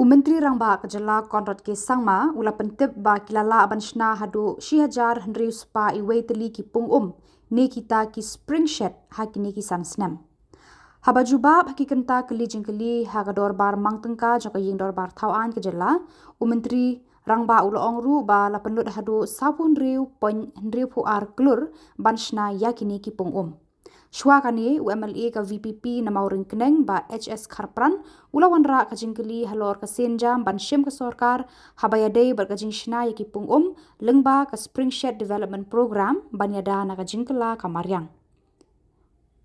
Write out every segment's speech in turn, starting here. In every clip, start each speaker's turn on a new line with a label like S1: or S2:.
S1: Menteri Rangba Jylla konrad ke sangma ula pentip ba kilala abanshna hadu 6,000 hendriu spa iwaiteli ki Pung ne kita ki spring shed hakini ki sansnem. Habajubab hakikanta keli Jingkylli haga Dorbar mangtengka jaka Ïing Dorbar tauan ke Jylla Menteri Rangba ula ongru ba la penlut hadu 10,000 puar kelur banshna yakini ki Pung Shua kani UMLA ka VPP na Mawryngkneng ba HS Kharpran ula wanra ka Jingkylli Halor ka senjam ban shem ka sorkar habayadei bar ka jingshna yaki Pung lengba ka Spring Shed Development Program banyada na ka Jingkylli ka Maryang.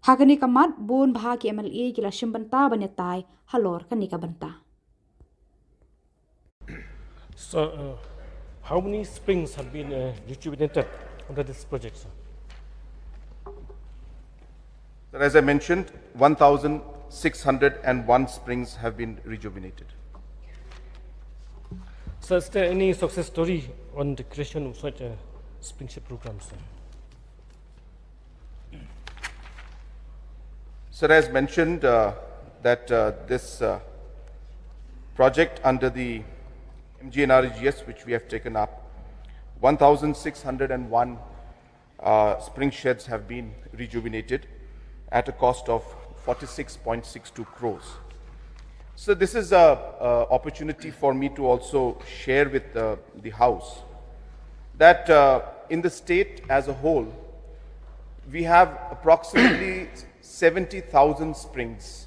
S1: Hakani kamat bon baha ki MLA kila shimbanta banyatai Halor kani ka banta.
S2: So, how many springs have been rejuvenated under this project, sir?
S3: As I mentioned, 1,601 springs have been rejuvenated.
S2: So, is there any success story on the creation of such a spring shed program, sir?
S3: Sir, as mentioned, that this project under the MGNREGS, which we have taken up, 1,601 spring sheds have been rejuvenated at a cost of 46.62 crores. So this is an opportunity for me to also share with the House that in the state as a whole, we have approximately 70,000 springs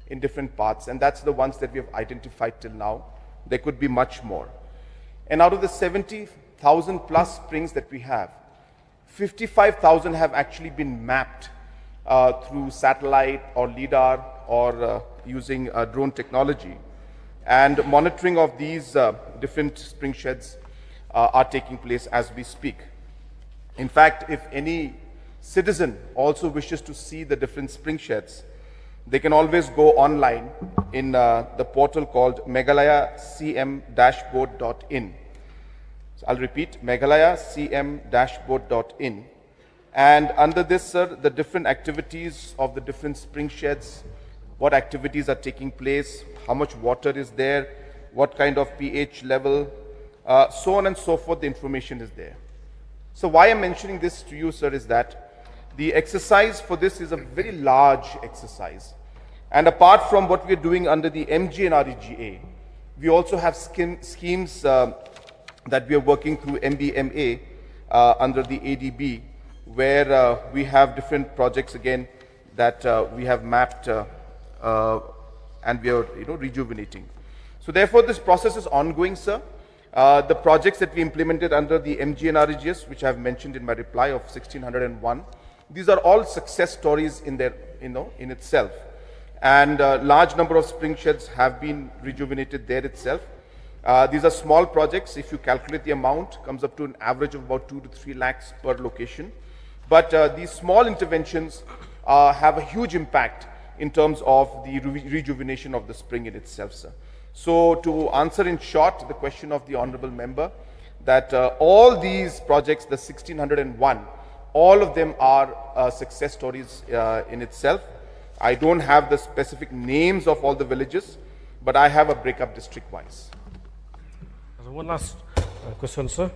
S3: in different parts, and that's the ones that we have identified till now. There could be much more. And out of the 70,000 plus springs that we have, 55,000 have actually been mapped through satellite or LIDAR or using drone technology. And monitoring of these different spring sheds are taking place as we speak. In fact, if any citizen also wishes to see the different spring sheds, they can always go online in the portal called Meghalaya cm-dashboard.in. So I'll repeat, Meghalaya cm-dashboard.in. And under this, sir, the different activities of the different spring sheds, what activities are taking place, how much water is there, what kind of pH level, so on and so forth, the information is there. So why I'm mentioning this to you, sir, is that the exercise for this is a very large exercise. And apart from what we're doing under the MGNREGA, we also have schemes that we are working through MBMA under the ADB, where we have different projects again that we have mapped and we are rejuvenating. So therefore this process is ongoing, sir. The projects that we implemented under the MGNREGS, which I have mentioned in my reply of 1,601, these are all success stories in their, in itself. And a large number of spring sheds have been rejuvenated there itself. These are small projects. If you calculate the amount, comes up to an average of about 2 to 3 lakhs per location. But these small interventions have a huge impact in terms of the rejuvenation of the spring in itself, sir. So to answer in short the question of the honorable member, that all these projects, the 1,601, all of them are success stories in itself. I don't have the specific names of all the villages, but I have a breakup district-wise.
S2: One last question, sir.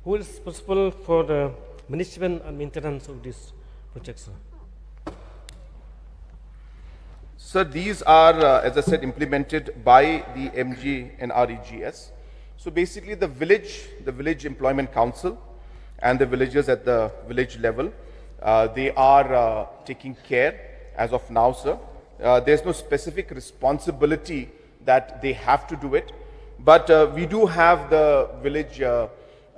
S2: Who is responsible for the management and maintenance of this project, sir?
S3: Sir, these are, as I said, implemented by the MGNREGS. So basically the village employment council and the villagers at the village level, they are taking care as of now, sir. There's no specific responsibility that they have to do it, but we do have the village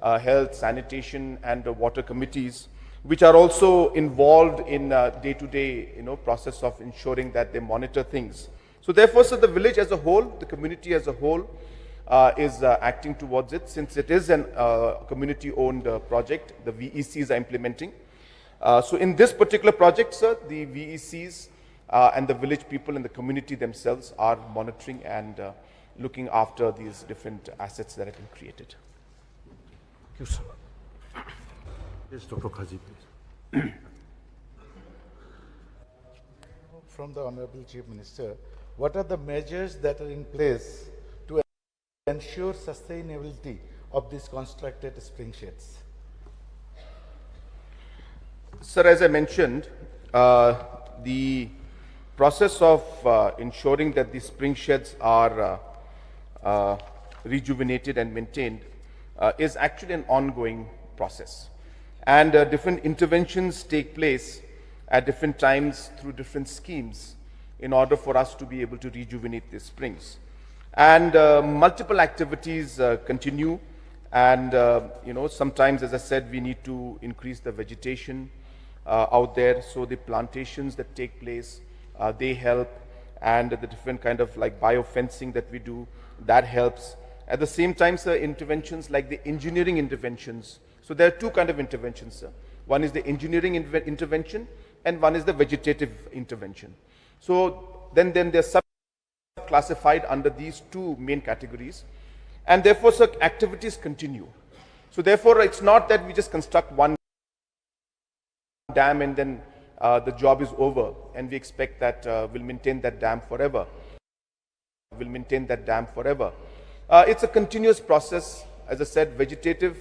S3: health, sanitation and water committees, which are also involved in day-to-day process of ensuring that they monitor things. So therefore, sir, the village as a whole, the community as a whole is acting towards it, since it is a community-owned project. The VECs are implementing. So in this particular project, sir, the VECs and the village people and the community themselves are monitoring and looking after these different assets that have been created.
S2: Thank you, sir.
S4: Yes, Dr. Khasi, please.
S5: From the Honorable Chief Minister, what are the measures that are in place to ensure sustainability of these constructed spring sheds?
S3: Sir, as I mentioned, the process of ensuring that the spring sheds are rejuvenated and maintained is actually an ongoing process. And different interventions take place at different times through different schemes in order for us to be able to rejuvenate these springs. And multiple activities continue. And, sometimes, as I said, we need to increase the vegetation out there. So the plantations that take place, they help. And the different kind of like biofencing that we do, that helps. At the same time, sir, interventions like the engineering interventions. So there are two kinds of interventions, sir. One is the engineering intervention, and one is the vegetative intervention. So then they're sub-classified under these two main categories. And therefore, sir, activities continue. So therefore, it's not that we just construct one dam and then the job is over, and we expect that we'll maintain that dam forever. It's a continuous process, as I said, vegetative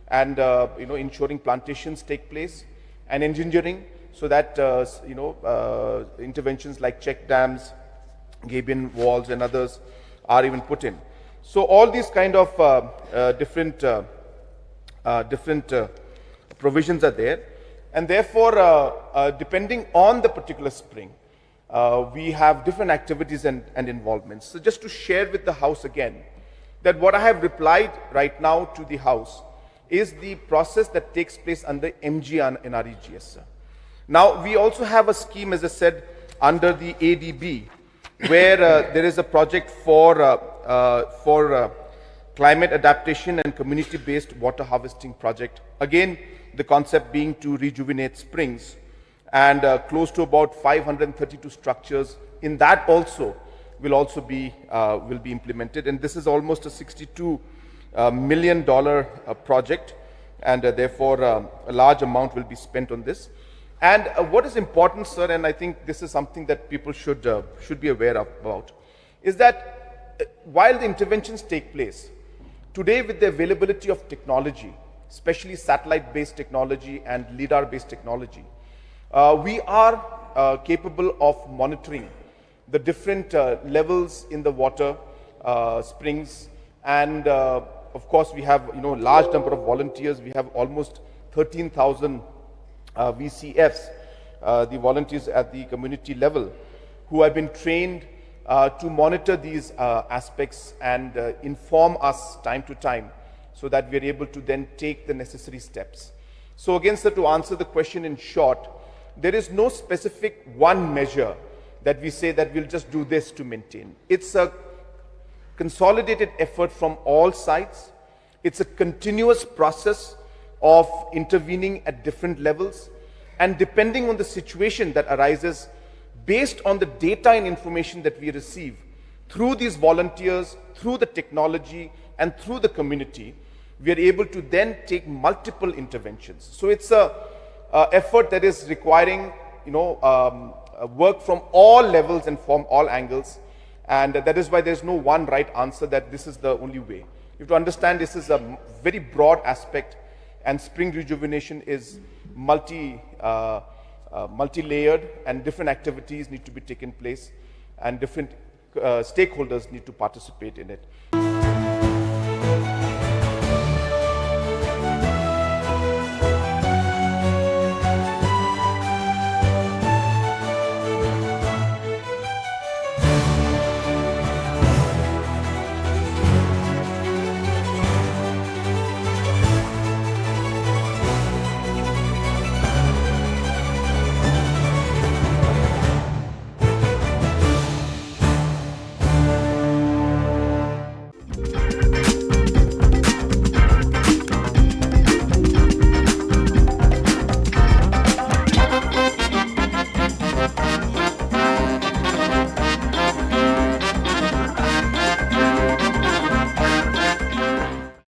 S3: and ensuring plantations take place, and engineering, so that interventions like check dams, gabion walls, and others are even put in. So all these kind of different provisions are there, and therefore, depending on the particular spring, we have different activities and involvements. So just to share with the House again, that what I have replied right now to the House is the process that takes place under MG in our EGS, sir. Now, we also have a scheme, as I said, under the ADB, where there is a project for climate adaptation and community-based water harvesting project. Again, the concept being to rejuvenate springs, and close to about 532 structures in that also will be implemented, and this is almost a $62 million project, and therefore a large amount will be spent on this. And what is important, sir, and I think this is something that people should be aware about, is that while the interventions take place today, with the availability of technology, especially satellite-based technology and LIDAR-based technology, we are capable of monitoring the different levels in the water springs, and of course we have large number of volunteers. We have almost 13,000 VCFs, the volunteers at the community level, who have been trained to monitor these aspects and inform us time to time, so that we are able to then take the necessary steps. So again, sir, to answer the question in short, there is no specific one measure that we say that we'll just do this to maintain. It's a consolidated effort from all sides. It's a continuous process of intervening at different levels, and depending on the situation that arises, based on the data and information that we receive through these volunteers, through the technology, and through the community, we are able to then take multiple interventions. So it's a effort that is requiring work from all levels and from all angles, and that is why there's no one right answer that this is the only way. You have to understand this is a very broad aspect, and spring rejuvenation is multi-layered, and different activities need to be taken place, and different stakeholders need to participate in it.